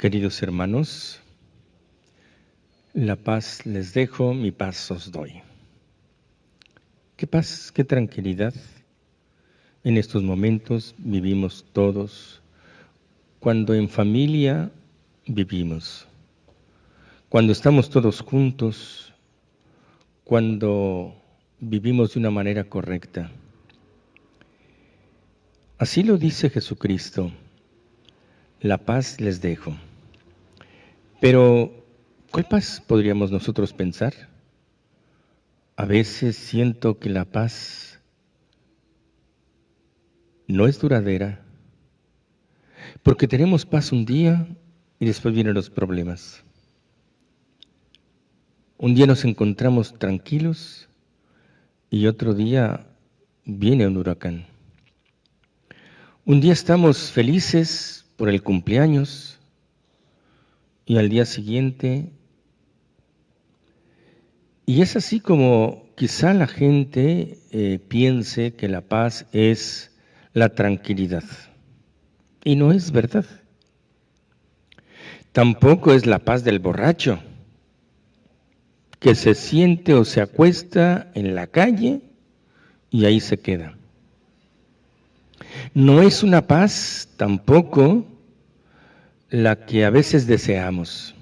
Queridos hermanos, la paz les dejo, mi paz os doy. Qué paz, qué tranquilidad en estos momentos vivimos todos, cuando en familia vivimos, cuando estamos todos juntos, cuando vivimos de una manera correcta. Así lo dice Jesucristo, la paz les dejo. Pero, ¿cuál paz podríamos nosotros pensar? A veces siento que la paz no es duradera, porque tenemos paz un día y después vienen los problemas. Un día nos encontramos tranquilos y otro día viene un huracán. Un día estamos felices por el cumpleaños y al día siguiente, y es así como quizá la gente piense que la paz es la tranquilidad. Y no es verdad. Tampoco es la paz del borracho, que se siente o se acuesta en la calle y ahí se queda. No es una paz tampoco la que a veces deseamos.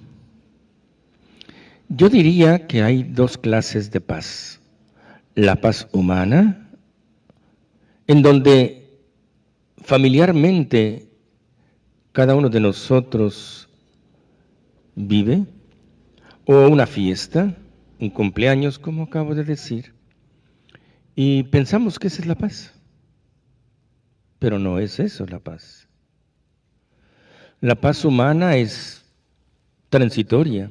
Yo diría que hay dos clases de paz. La paz humana, en donde familiarmente cada uno de nosotros vive, o una fiesta, un cumpleaños, como acabo de decir, y pensamos que esa es la paz. Pero no es eso la paz. La paz humana es transitoria.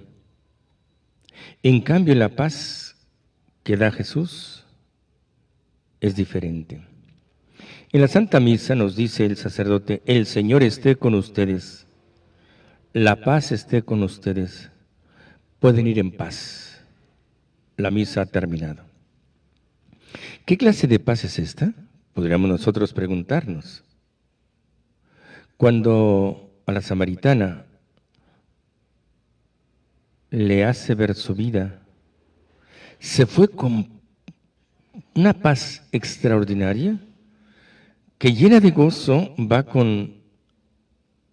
En cambio, la paz que da Jesús es diferente. En la Santa Misa nos dice el sacerdote, el Señor esté con ustedes, la paz esté con ustedes, pueden ir en paz. La misa ha terminado. ¿Qué clase de paz es esta? Podríamos nosotros preguntarnos. Cuando a la samaritana le hace ver su vida, se fue con una paz extraordinaria, que llena de gozo va con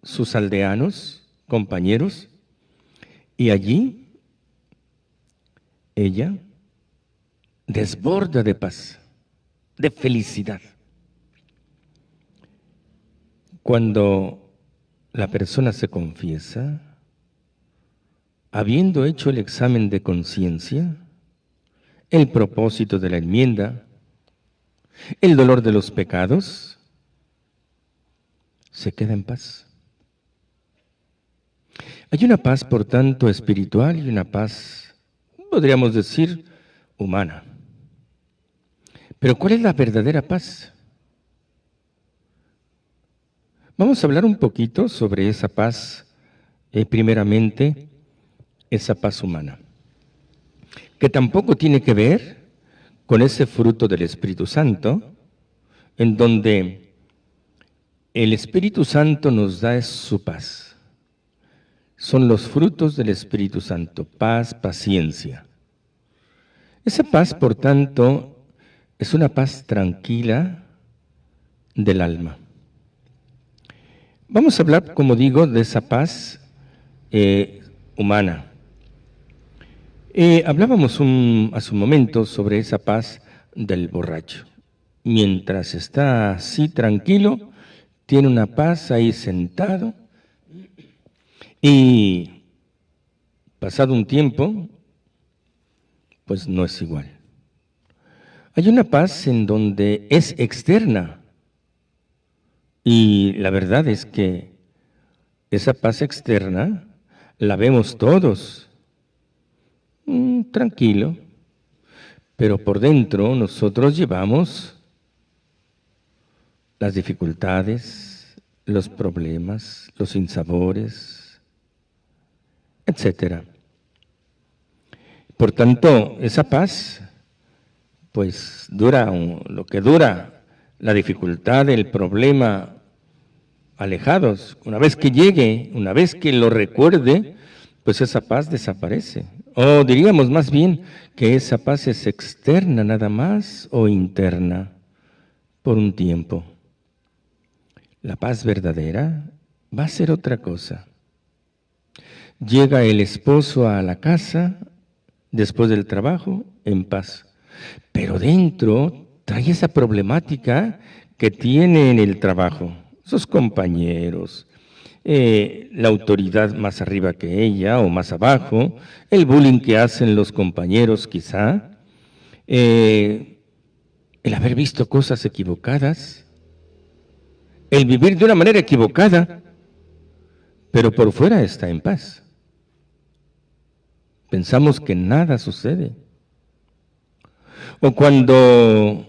sus aldeanos, compañeros, y allí ella desborda de paz, de felicidad. Cuando la persona se confiesa, habiendo hecho el examen de conciencia, el propósito de la enmienda, el dolor de los pecados, se queda en paz. Hay una paz, por tanto, espiritual y una paz, podríamos decir, humana. Pero ¿cuál es la verdadera paz? Vamos a hablar un poquito sobre esa paz, primeramente, esa paz humana, que tampoco tiene que ver con ese fruto del Espíritu Santo, en donde el Espíritu Santo nos da su paz. Son los frutos del Espíritu Santo, paz, paciencia. Esa paz, por tanto, es una paz tranquila del alma. Vamos a hablar, como digo, de esa paz humana. Hablábamos hace un momento sobre esa paz del borracho. Mientras está así tranquilo, tiene una paz ahí sentado y pasado un tiempo, pues no es igual. Hay una paz en donde es externa y la verdad es que esa paz externa la vemos todos, tranquilo, pero por dentro nosotros llevamos las dificultades, los problemas, los sinsabores, etc. Por tanto, esa paz, pues dura lo que dura la dificultad, el problema, alejados. Una vez que llegue, una vez que lo recuerde, pues esa paz desaparece. O diríamos más bien que esa paz es externa nada más o interna por un tiempo. La paz verdadera va a ser otra cosa. Llega el esposo a la casa después del trabajo en paz, pero dentro trae esa problemática que tiene en el trabajo, sus compañeros, la autoridad más arriba que ella o más abajo, el bullying que hacen los compañeros quizá, el haber visto cosas equivocadas, el vivir de una manera equivocada, pero por fuera está en paz. Pensamos que nada sucede. O cuando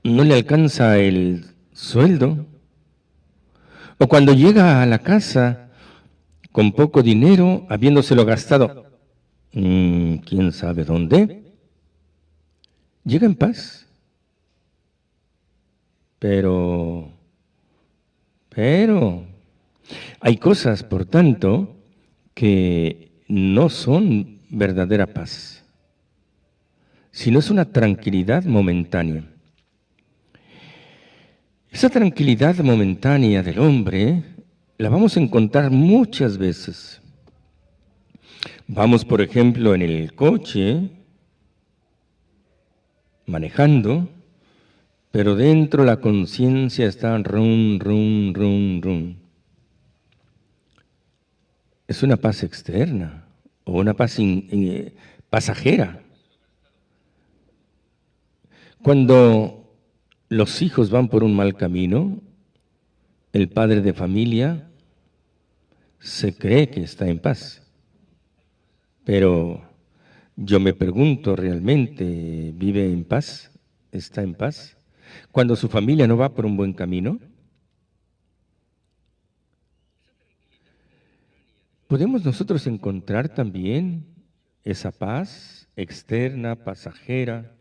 no le alcanza el sueldo, o cuando llega a la casa con poco dinero, habiéndoselo gastado, quién sabe dónde, llega en paz. Pero, hay cosas, por tanto, que no son verdadera paz, sino es una tranquilidad momentánea. Esa tranquilidad momentánea del hombre la vamos a encontrar muchas veces. Vamos, por ejemplo, en el coche, manejando, pero dentro la conciencia está rum, rum, rum, rum. Es una paz externa o una paz pasajera. Cuando los hijos van por un mal camino, el padre de familia se cree que está en paz. Pero yo me pregunto, ¿realmente vive en paz? ¿Está en paz? Cuando su familia no va por un buen camino, podemos nosotros encontrar también esa paz externa, pasajera,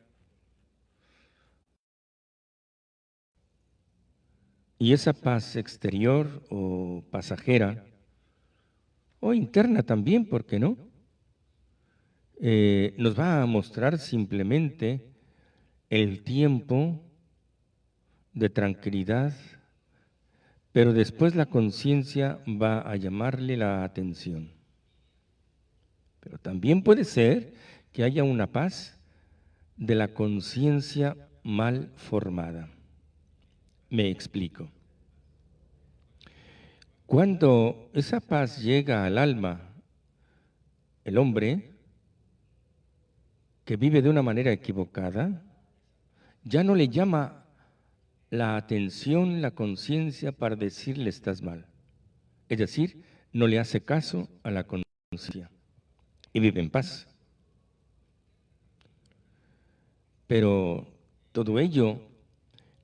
y esa paz exterior o pasajera, o interna también, ¿por qué no? Nos va a mostrar simplemente el tiempo de tranquilidad, pero después la conciencia va a llamarle la atención. Pero también puede ser que haya una paz de la conciencia mal formada. Me explico. Cuando esa paz llega al alma, el hombre que vive de una manera equivocada, ya no le llama la atención, la conciencia para decirle estás mal. Es decir, no le hace caso a la conciencia y vive en paz. Pero todo ello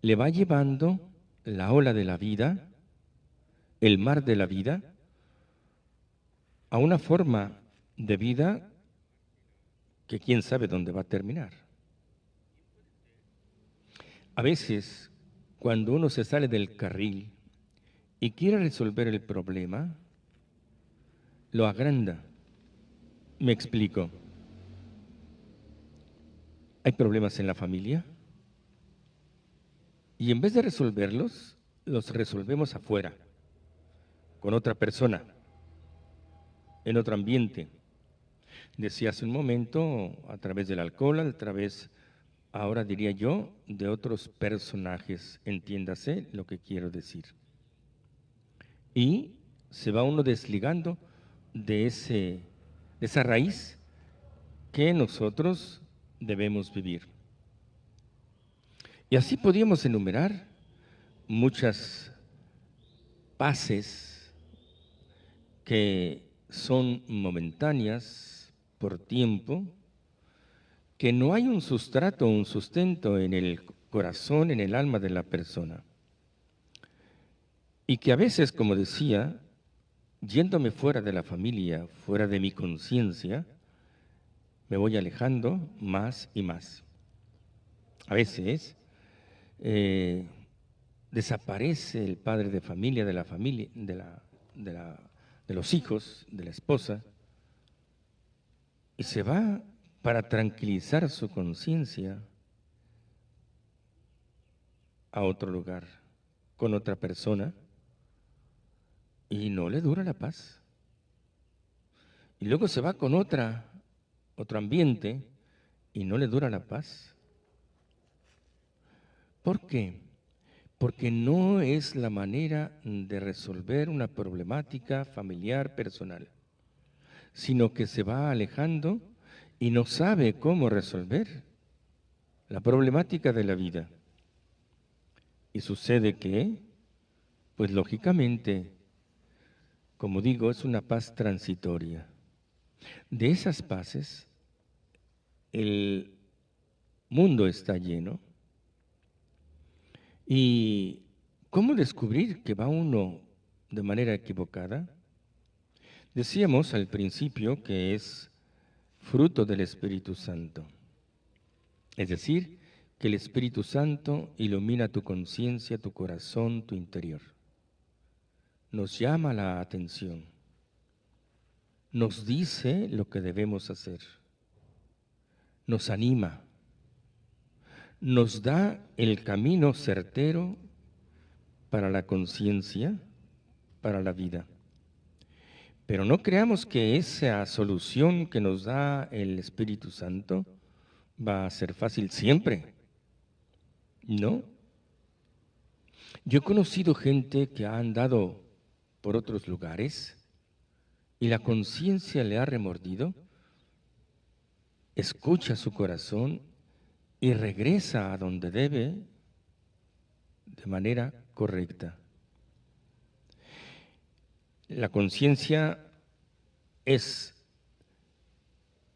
le va llevando la ola de la vida, el mar de la vida, a una forma de vida que quién sabe dónde va a terminar. A veces, cuando uno se sale del carril y quiere resolver el problema, lo agranda. Me explico. Hay problemas en la familia y en vez de resolverlos, los resolvemos afuera, con otra persona, en otro ambiente. Decía hace un momento, a través del alcohol, a través, ahora diría yo, de otros personajes, entiéndase lo que quiero decir. Y se va uno desligando de esa raíz que nosotros debemos vivir. Y así podríamos enumerar muchas paces que son momentáneas por tiempo, que no hay un sustrato, un sustento en el corazón, en el alma de la persona. Y que a veces, como decía, yéndome fuera de la familia, fuera de mi conciencia, me voy alejando más y más. A veces desaparece el padre de familia, de los hijos, de la esposa, y se va para tranquilizar su conciencia a otro lugar, con otra persona, y no le dura la paz. Y luego se va con otro ambiente, y no le dura la paz. ¿Por qué? Porque no es la manera de resolver una problemática familiar personal, sino que se va alejando y no sabe cómo resolver la problemática de la vida. Y sucede que, pues lógicamente, como digo, es una paz transitoria. De esas paces, el mundo está lleno. ¿Y cómo descubrir que va uno de manera equivocada? Decíamos al principio que es fruto del Espíritu Santo. Es decir, que el Espíritu Santo ilumina tu conciencia, tu corazón, tu interior. Nos llama la atención. Nos dice lo que debemos hacer. Nos anima. Nos da el camino certero para la conciencia, para la vida. Pero no creamos que esa solución que nos da el Espíritu Santo va a ser fácil siempre. No. Yo he conocido gente que ha andado por otros lugares y la conciencia le ha remordido, escucha su corazón y regresa a donde debe de manera correcta. La conciencia es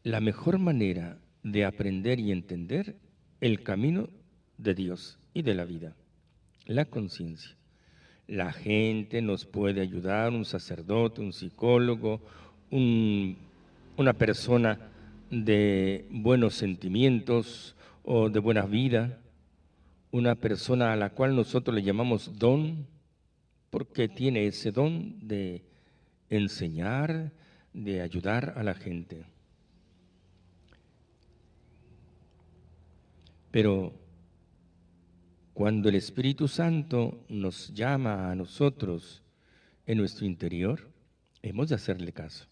la mejor manera de aprender y entender el camino de Dios y de la vida. La conciencia. La gente nos puede ayudar, un sacerdote, un psicólogo, una persona de buenos sentimientos o de buena vida, una persona a la cual nosotros le llamamos don, porque tiene ese don de enseñar, de ayudar a la gente. Pero cuando el Espíritu Santo nos llama a nosotros en nuestro interior, hemos de hacerle caso.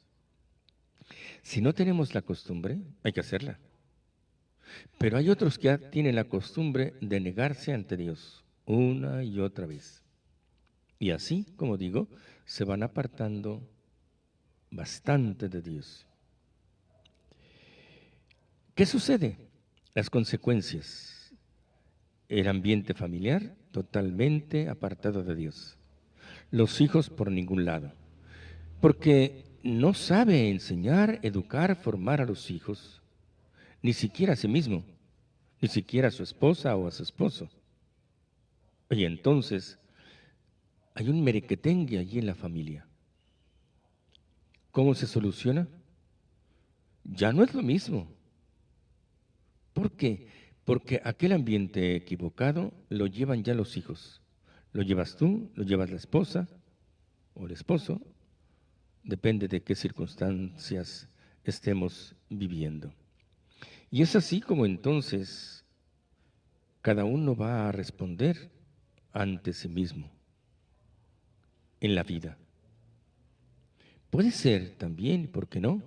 Si no tenemos la costumbre, hay que hacerla. Pero hay otros que tienen la costumbre de negarse ante Dios una y otra vez. Y así, como digo, se van apartando bastante de Dios. ¿Qué sucede? Las consecuencias. El ambiente familiar totalmente apartado de Dios. Los hijos por ningún lado. Porque no sabe enseñar, educar, formar a los hijos, ni siquiera a sí mismo, ni siquiera a su esposa o a su esposo. Y entonces hay un merequetengue allí en la familia. ¿Cómo se soluciona? Ya no es lo mismo. ¿Por qué? Porque aquel ambiente equivocado lo llevan ya los hijos. Lo llevas tú, lo llevas la esposa o el esposo, depende de qué circunstancias estemos viviendo. Y es así como entonces cada uno va a responder ante sí mismo en la vida. Puede ser también, ¿por qué no?,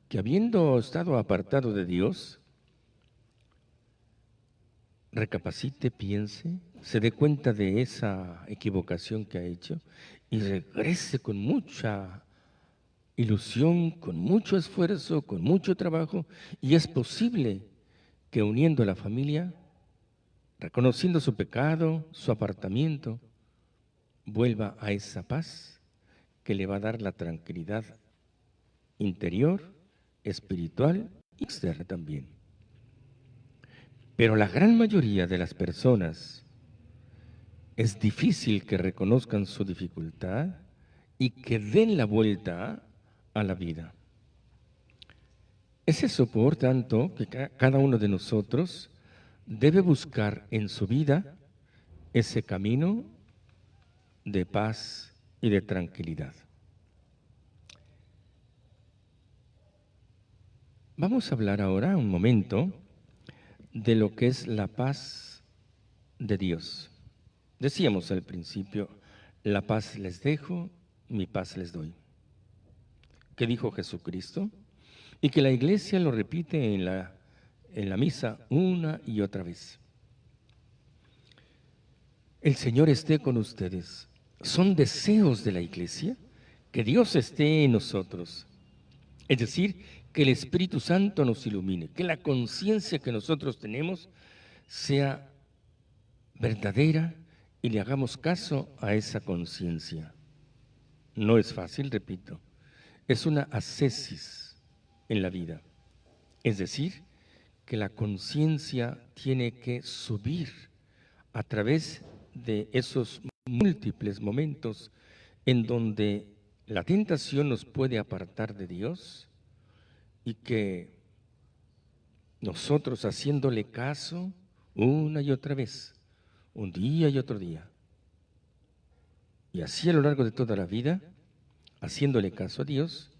que habiendo estado apartado de Dios, recapacite, piense, se dé cuenta de esa equivocación que ha hecho y regrese con mucha ilusión, con mucho esfuerzo, con mucho trabajo, y es posible que uniendo a la familia, reconociendo su pecado, su apartamiento, vuelva a esa paz que le va a dar la tranquilidad interior, espiritual y externa también. Pero la gran mayoría de las personas es difícil que reconozcan su dificultad y que den la vuelta a la vida. Es eso, por tanto, que cada uno de nosotros debe buscar en su vida ese camino de paz y de tranquilidad. Vamos a hablar ahora un momento de lo que es la paz de Dios. Decíamos al principio, la paz les dejo, mi paz les doy. ¿Qué dijo Jesucristo? Y que la iglesia lo repite en la misa una y otra vez. El Señor esté con ustedes. Son deseos de la iglesia que Dios esté en nosotros. Es decir, que el Espíritu Santo nos ilumine, que la conciencia que nosotros tenemos sea verdadera y le hagamos caso a esa conciencia. No es fácil, repito, es una ascesis en la vida. Es decir, que la conciencia tiene que subir a través de esos múltiples momentos en donde la tentación nos puede apartar de Dios y que nosotros haciéndole caso una y otra vez, un día y otro día, y así a lo largo de toda la vida, haciéndole caso a Dios,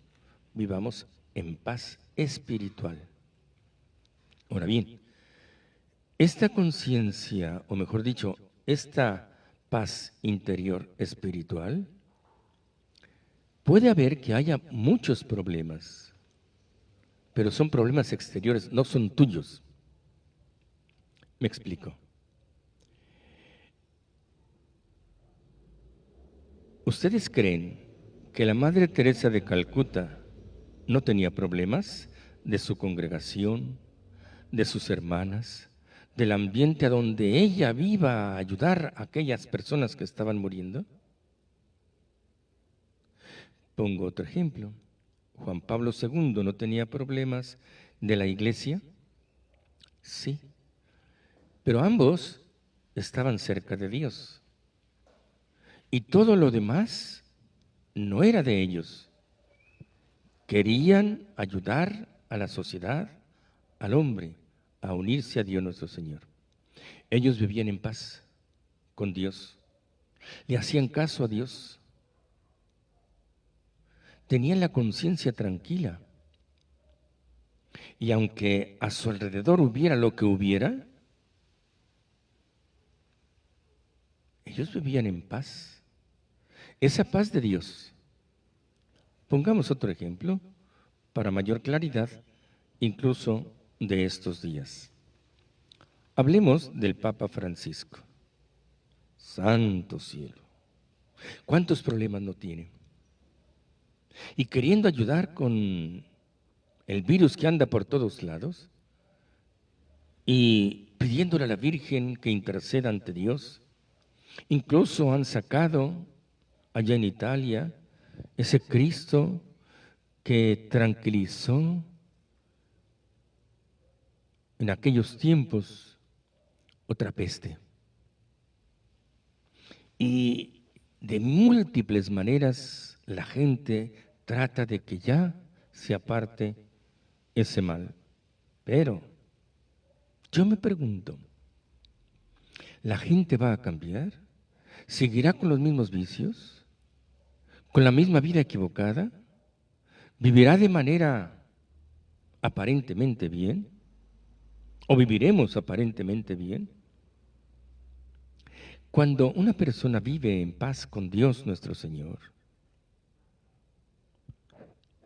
vivamos en paz espiritual. Ahora bien, esta conciencia, o mejor dicho, esta paz interior espiritual, puede haber que haya muchos problemas, pero son problemas exteriores, no son tuyos. Me explico. ¿Ustedes creen que la Madre Teresa de Calcuta no tenía problemas de su congregación, de sus hermanas, del ambiente a donde ella iba a ayudar a aquellas personas que estaban muriendo? Pongo otro ejemplo. Juan Pablo II no tenía problemas de la iglesia. Sí, pero ambos estaban cerca de Dios. Y todo lo demás no era de ellos. Querían ayudar a la sociedad, al hombre, a unirse a Dios nuestro Señor. Ellos vivían en paz con Dios. Le hacían caso a Dios. Tenían la conciencia tranquila. Y aunque a su alrededor hubiera lo que hubiera, ellos vivían en paz. Esa paz de Dios. Pongamos otro ejemplo para mayor claridad, incluso de estos días. Hablemos del Papa Francisco. Santo cielo. ¿Cuántos problemas no tiene? Y queriendo ayudar con el virus que anda por todos lados y pidiéndole a la Virgen que interceda ante Dios, incluso han sacado allá en Italia ese Cristo que tranquilizó en aquellos tiempos otra peste. Y de múltiples maneras la gente trata de que ya se aparte ese mal. Pero yo me pregunto, ¿la gente va a cambiar? ¿Seguirá con los mismos vicios? ¿Con la misma vida equivocada? ¿Vivirá de manera aparentemente bien? ¿O viviremos aparentemente bien? Cuando una persona vive en paz con Dios nuestro Señor,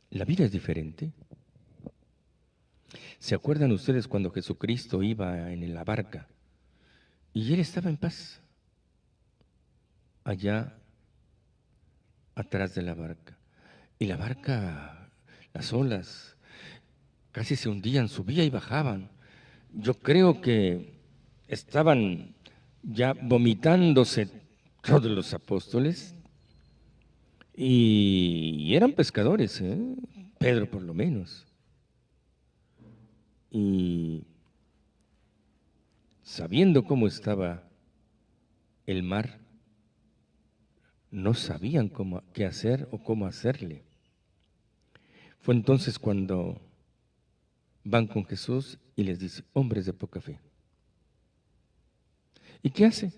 la vida es diferente. ¿Se acuerdan ustedes cuando Jesucristo iba en la barca y Él estaba en paz allá atrás de la barca? Y la barca, las olas, casi se hundían, subían y bajaban. Yo creo que estaban ya vomitándose todos los apóstoles y eran pescadores, Pedro por lo menos. Y sabiendo cómo estaba el mar, no sabían qué hacer o cómo hacerle. Fue entonces cuando van con Jesús y les dice, hombres de poca fe. ¿Y qué hace?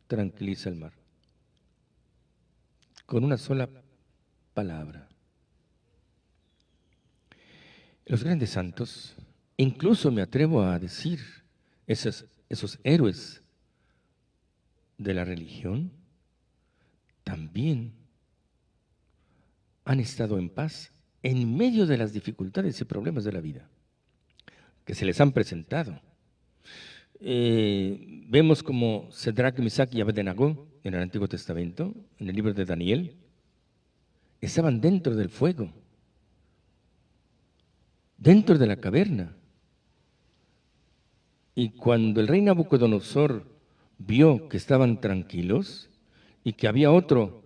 Tranquiliza el mar. con una sola palabra. Los grandes santos, incluso me atrevo a decir, esos héroes de la religión, también han estado en paz en medio de las dificultades y problemas de la vida que se les han presentado. Vemos como Sadrach, Mesach y Abednego en el Antiguo Testamento, en el libro de Daniel, estaban dentro del fuego, dentro de la caverna. Y cuando el rey Nabucodonosor vio que estaban tranquilos y que había otro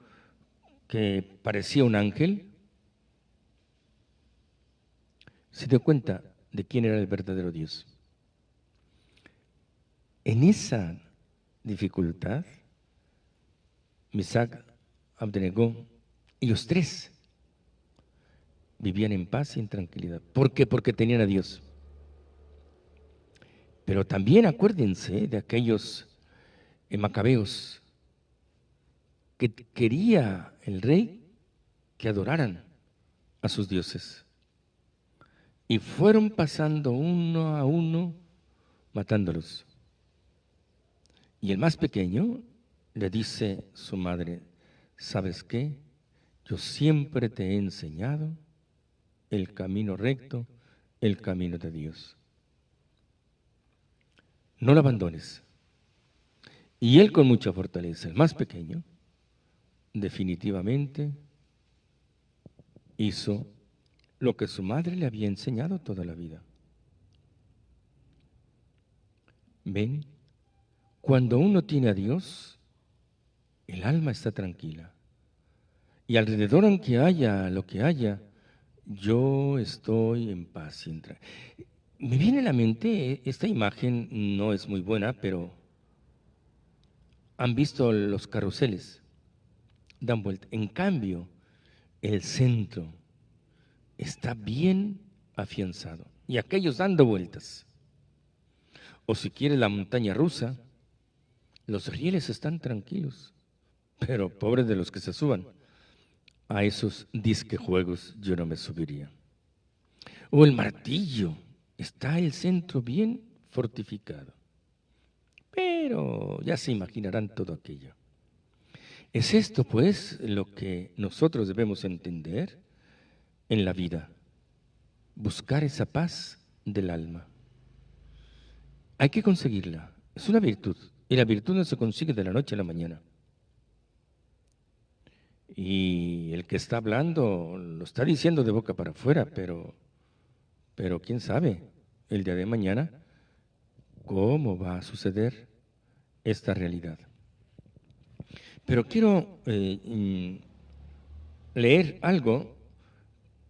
que parecía un ángel, se dio cuenta de quién era el verdadero Dios. En esa dificultad, Mesach, Abednego y los tres vivían en paz y en tranquilidad. ¿Por qué? Porque tenían a Dios. Pero también acuérdense de aquellos macabeos que quería el rey que adoraran a sus dioses. Y fueron pasando uno a uno, matándolos. Y el más pequeño le dice a su madre, ¿sabes qué? Yo siempre te he enseñado el camino recto, el camino de Dios. No lo abandones. Y él con mucha fortaleza, el más pequeño, definitivamente hizo lo que su madre le había enseñado toda la vida. ¿Ven? Cuando uno tiene a Dios, el alma está tranquila. Y alrededor, aunque haya lo que haya, yo estoy en paz. Me viene a la mente, esta imagen no es muy buena, pero han visto los carruseles, dan vuelta. En cambio, el centro está bien afianzado y aquellos dando vueltas. O si quiere la montaña rusa, los rieles están tranquilos, pero pobres de los que se suban. A esos disque juegos yo no me subiría. O el martillo, está el centro bien fortificado. Pero ya se imaginarán todo aquello. Es esto, pues, lo que nosotros debemos entender en la vida. Buscar esa paz del alma. Hay que conseguirla. Es una virtud. Y la virtud no se consigue de la noche a la mañana. Y el que está hablando lo está diciendo de boca para afuera, pero quién sabe el día de mañana cómo va a suceder esta realidad. Pero quiero leer algo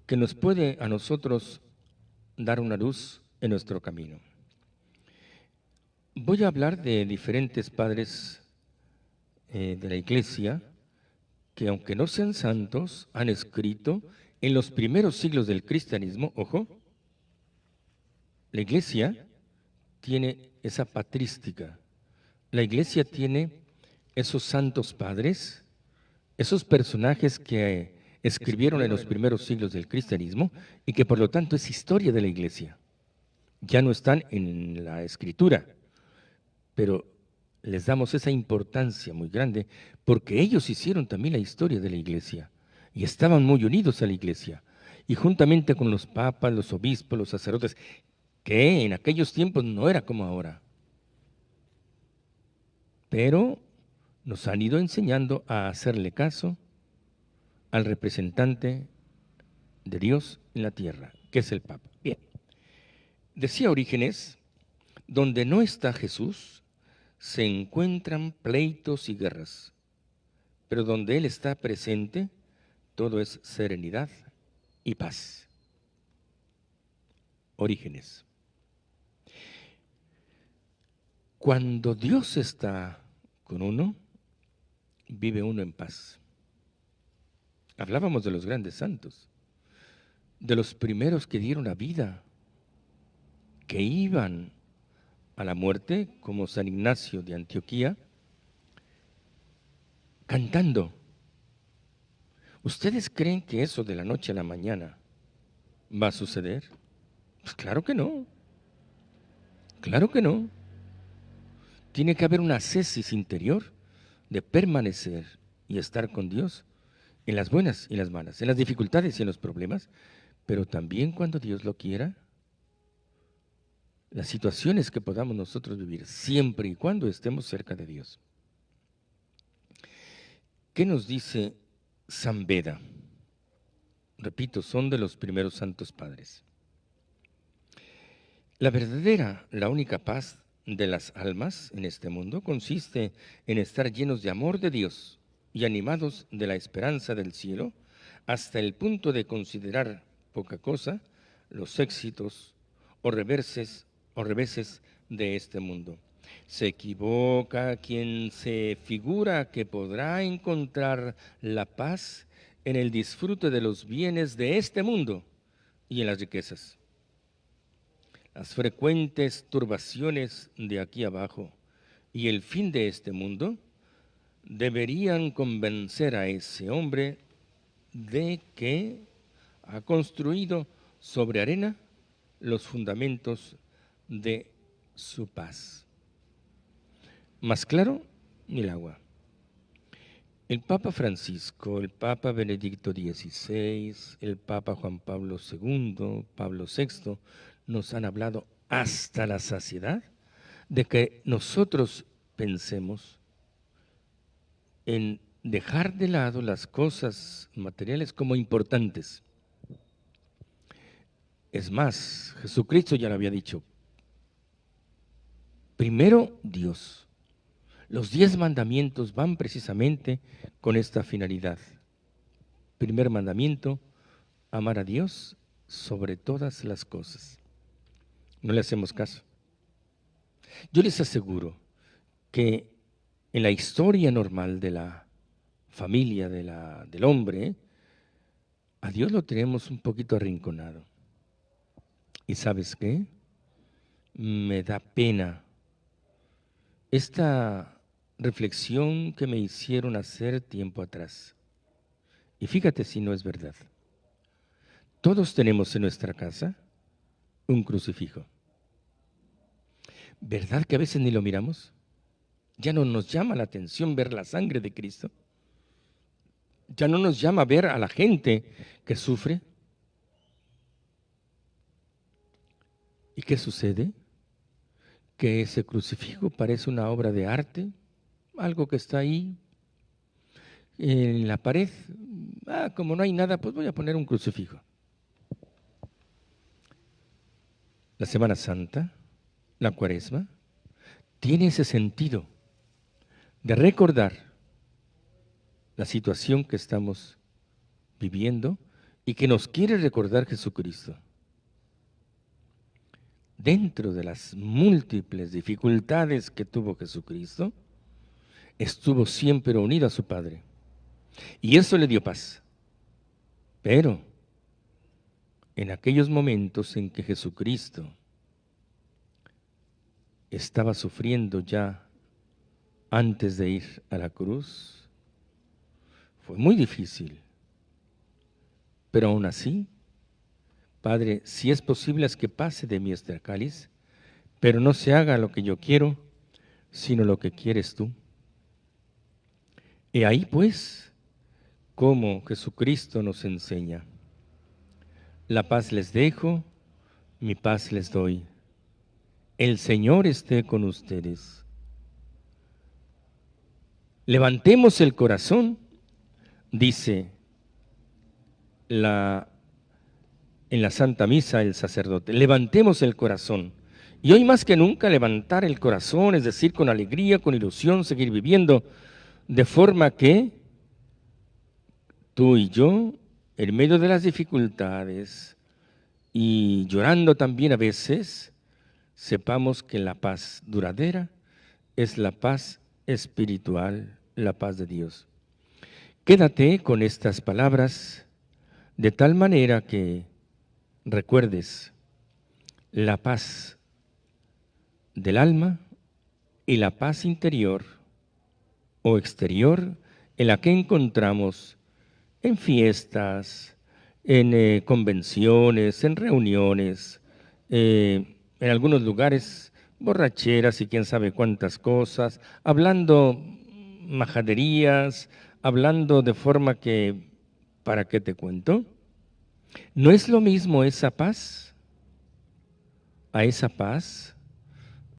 que nos puede a nosotros dar una luz en nuestro camino. Voy a hablar de diferentes padres de la Iglesia que, aunque no sean santos, han escrito en los primeros siglos del cristianismo. Ojo, la Iglesia tiene esa patrística. La Iglesia tiene esos santos padres, esos personajes que escribieron en los primeros siglos del cristianismo y que por lo tanto es historia de la Iglesia. Ya no están en la Escritura, pero les damos esa importancia muy grande porque ellos hicieron también la historia de la Iglesia y estaban muy unidos a la Iglesia. Y juntamente con los papas, los obispos, los sacerdotes, que en aquellos tiempos no era como ahora, pero nos han ido enseñando a hacerle caso al representante de Dios en la tierra, que es el Papa. Bien, decía Orígenes, donde no está Jesús, se encuentran pleitos y guerras, pero donde Él está presente, todo es serenidad y paz. Orígenes. Cuando Dios está con uno, vive uno en paz. Hablábamos de los grandes santos, de los primeros que dieron la vida, que iban a la muerte, como San Ignacio de Antioquía, cantando, ¿Ustedes creen que eso de la noche a la mañana va a suceder? Pues claro que no, claro que no. Tiene que haber una ascesis interior de permanecer y estar con Dios en las buenas y las malas, en las dificultades y en los problemas, pero también cuando Dios lo quiera, las situaciones que podamos nosotros vivir, siempre y cuando estemos cerca de Dios. ¿Qué nos dice San Beda? Repito, son de los primeros santos padres. La única paz de las almas en este mundo consiste en estar llenos de amor de Dios y animados de la esperanza del cielo, hasta el punto de considerar poca cosa los éxitos o reveses de este mundo. Se equivoca quien se figura que podrá encontrar la paz en el disfrute de los bienes de este mundo y en las riquezas. Las frecuentes turbaciones de aquí abajo y el fin de este mundo deberían convencer a ese hombre de que ha construido sobre arena los fundamentos de su paz. Más claro, ni el agua. El Papa Francisco, el Papa Benedicto XVI, el Papa Juan Pablo II, Pablo VI, nos han hablado hasta la saciedad de que nosotros pensemos en dejar de lado las cosas materiales como importantes. Es más, Jesucristo ya lo había dicho, primero Dios. Los 10 mandamientos van precisamente con esta finalidad. Primer mandamiento, amar a Dios sobre todas las cosas. No le hacemos caso. Yo les aseguro que en la historia normal de la familia, del hombre, a Dios lo tenemos un poquito arrinconado. ¿Y sabes qué? Me da pena esta reflexión que me hicieron hacer tiempo atrás. Y fíjate si no es verdad. Todos tenemos en nuestra casa un crucifijo. ¿Verdad que a veces ni lo miramos? Ya no nos llama la atención ver la sangre de Cristo. Ya no nos llama ver a la gente que sufre. ¿Y qué sucede? Que ese crucifijo parece una obra de arte, algo que está ahí en la pared. Como no hay nada, pues voy a poner un crucifijo. La Semana Santa, la Cuaresma, tiene ese sentido de recordar la situación que estamos viviendo y que nos quiere recordar Jesucristo. Dentro de las múltiples dificultades que tuvo Jesucristo, estuvo siempre unido a su Padre. Y eso le dio paz. Pero en aquellos momentos en que Jesucristo estaba sufriendo ya antes de ir a la cruz, fue muy difícil. Pero aún así, Padre, si es posible, haz que pase de mí este cáliz, pero no se haga lo que yo quiero, sino lo que quieres tú. Y ahí pues, como Jesucristo nos enseña, la paz les dejo, mi paz les doy. El Señor esté con ustedes. Levantemos el corazón, dice en la Santa Misa el sacerdote, levantemos el corazón. Y hoy más que nunca levantar el corazón, es decir, con alegría, con ilusión, seguir viviendo, de forma que tú y yo, en medio de las dificultades y llorando también a veces, sepamos que la paz duradera es la paz espiritual, la paz de Dios. Quédate con estas palabras de tal manera que recuerdes la paz del alma y la paz interior o exterior en la que encontramos en fiestas, en convenciones, en reuniones, en algunos lugares, borracheras y quién sabe cuántas cosas, hablando majaderías, hablando de forma que, ¿para qué te cuento? ¿No es lo mismo esa paz a esa paz